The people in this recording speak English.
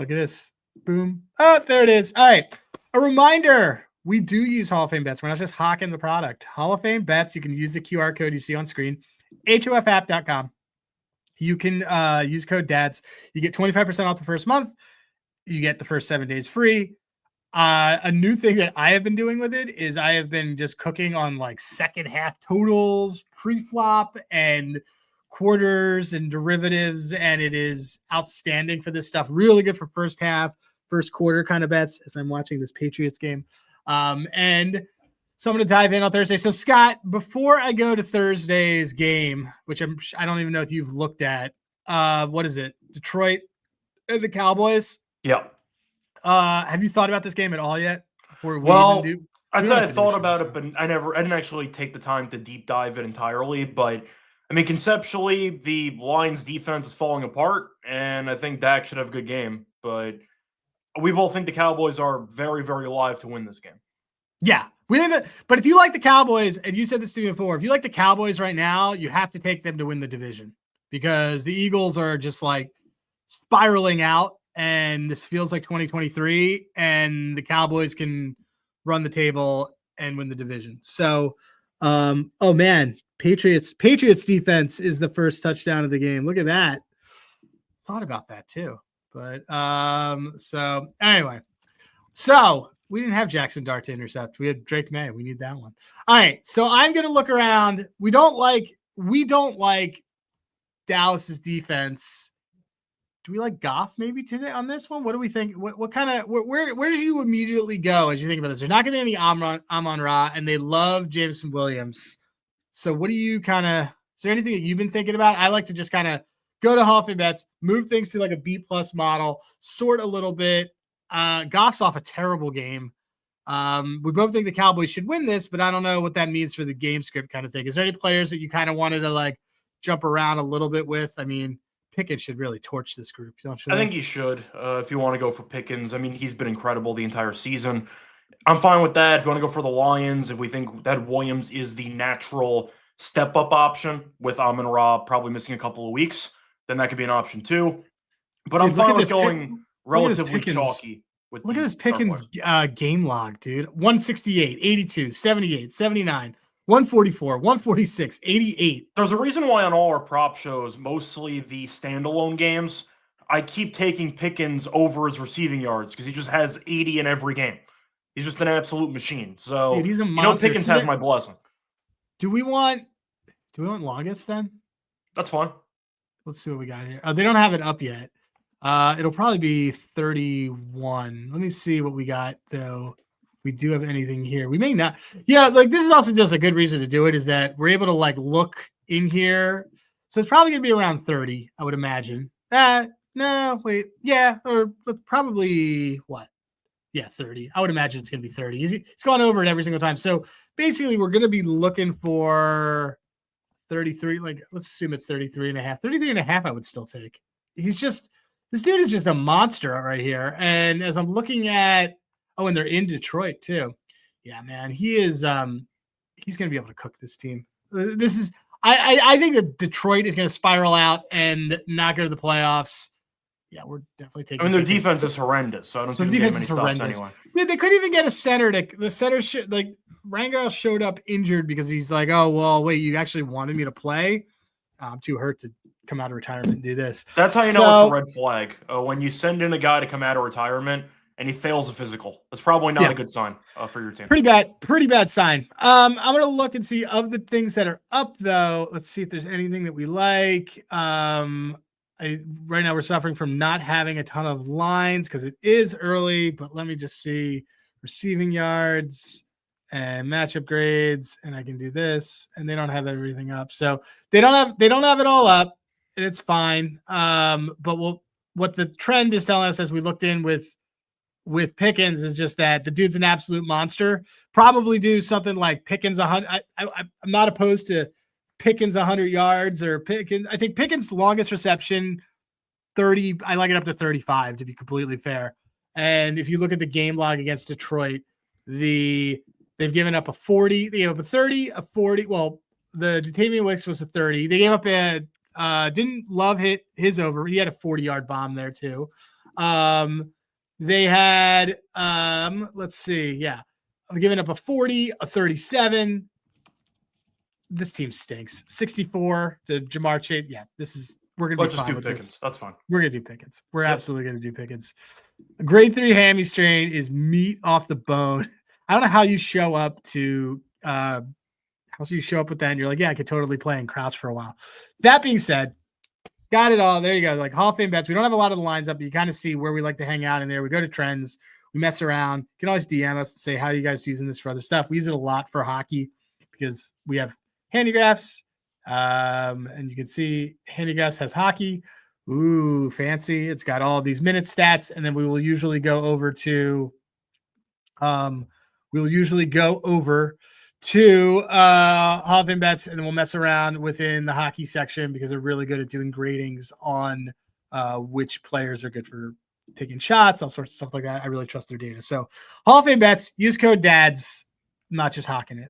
Look at this. Boom. Oh, there it is. All right. A reminder. We do use Hall of Fame bets. We're not just hawking the product. Hall of Fame bets. You can use the QR code you see on screen. HOFapp.com. You can use code DADS. You get 25% off the first month. You get the first 7 days free. A new thing that I have been doing with it is I have been just cooking on like second half totals, pre-flop, and quarters and derivatives, and it is outstanding for this stuff. Really good for first half, first quarter kind of bets as I'm watching this Patriots game. And so I'm going to dive in on Thursday. So Scott, before I go to Thursday's game, which I don't even know if you've looked at, what is it? Detroit and the Cowboys. Yeah. Have you thought about this game at all yet? I'd say I thought about it, but I didn't actually take the time to deep dive it entirely. But I mean, conceptually, the Lions defense is falling apart, and I think Dak should have a good game. But we both think the Cowboys are very, very alive to win this game. Yeah, we think that. But if you like the Cowboys, and you said this to me before, if you like the Cowboys right now, you have to take them to win the division because the Eagles are just like spiraling out, and this feels like 2023, and the Cowboys can run the table and win the division. So, oh man, Patriots defense is the first touchdown of the game. Look at that. Thought about that too. But so anyway, so we didn't have Jackson Dart to intercept. We had Drake May. We need that one. All right. So I'm going to look around. We don't like Dallas's defense. Do we like Goff maybe today on this one? What do we think? What kind of, where do you immediately go as you think about this? There's not going to be any Amon-Ra, and they love Jameson Williams. So what do you kind of, is there anything that you've been thinking about? I like to just kind of go to Hall of Fame bets, move things to like a B+ model, sort a little bit. Goff's off a terrible game. We both think the Cowboys should win this, but I don't know what that means for the game script kind of thing. Is there any players that you kind of wanted to like jump around a little bit with? I mean, Pickens should really torch this group, don't you? I think he should. If you want to go for Pickens, I mean, he's been incredible the entire season. I'm fine with that. If you want to go for the Lions, if we think that Williams is the natural step-up option with Amon-Ra probably missing a couple of weeks, then that could be an option too. But I'm fine with going relatively chalky. Look at this Pickens game log, dude. 168, 82, 78, 79, 144, 146, 88. There's a reason why on all our prop shows, mostly the standalone games, I keep taking Pickens over his receiving yards because he just has 80 in every game. He's just an absolute machine. So, dude, he's a monster. Pickens has my blessing. Do we want longest then? That's fine. Let's see what we got here. They don't have it up yet. It'll probably be 31. Let me see what we got, though. We do have anything here. We may not. Yeah, like this is also just a good reason to do it is that we're able to like look in here. So it's probably going to be around 30, I would imagine. No, wait. Yeah, or probably what? Yeah, 30. I would imagine it's going to be 30. He's gone over it every single time. So basically, we're going to be looking for 33. Like, let's assume it's 33 and a half. 33 and a half, I would still take. This dude is just a monster right here. And as I'm looking at, and they're in Detroit too. Yeah, man, he is. He's going to be able to cook this team. This is. I think that Detroit is going to spiral out and not go to the playoffs. Yeah, we're definitely taking. I mean, their defense is horrendous, so I don't see them getting many stops anyway. Yeah, they couldn't even get a center. The center Rangel showed up injured because he's like, oh well, wait, you actually wanted me to play? I'm too hurt to come out of retirement and do this. That's how you know it's a red flag. When you send in a guy to come out of retirement and he fails a physical, that's probably not a good sign for your team. Pretty bad sign. I'm going to look and see of the things that are up, though. Let's see if there's anything that we like. Right now we're suffering from not having a ton of lines because it is early, but let me just see receiving yards and matchup grades, and I can do this, and they don't have everything up. So they don't have it all up, and it's fine. But what the trend is telling us as we looked in with Pickens is just that the dude's an absolute monster. Probably do something like Pickens 100. I'm not opposed to Pickens 100 yards or Pickens. I think Pickens' longest reception 30. I like it up to 35 to be completely fair. And if you look at the game log against Detroit, they've given up a 40. They gave up a 30, a 40. Well, the Datavian Wicks was a 30. They gave up didn't love his over. He had a 40-yard bomb there too. They had, let's see. Yeah. I'm giving up a 40, a 37. This team stinks. 64 to Jamar Chase. Yeah, we're going to be Let's just fine do with Pickens. this. That's fine. We're going to do Pickens. We're Yep. absolutely going to do Pickens. A grade 3 hammy strain is meat off the bone. I don't know how you show up to, how you show up with that and you're like, yeah, I could totally play and crouch for a while. That being said, got it all. There you go. Like Hall of Fame bets. We don't have a lot of the lines up, but you kind of see where we like to hang out in there. We go to trends. We mess around. You can always DM us and say, how are you guys using this for other stuff? We use it a lot for hockey because we have handigraphs. And you can see handigraphs has hockey. Ooh, fancy. It's got all these minute stats. And then we will usually go over to Hall of Fame bets, and then we'll mess around within the hockey section because they're really good at doing gradings on which players are good for taking shots, all sorts of stuff like that. I really trust their data. So Hall of Fame bets, use code DADS, not just hawking it.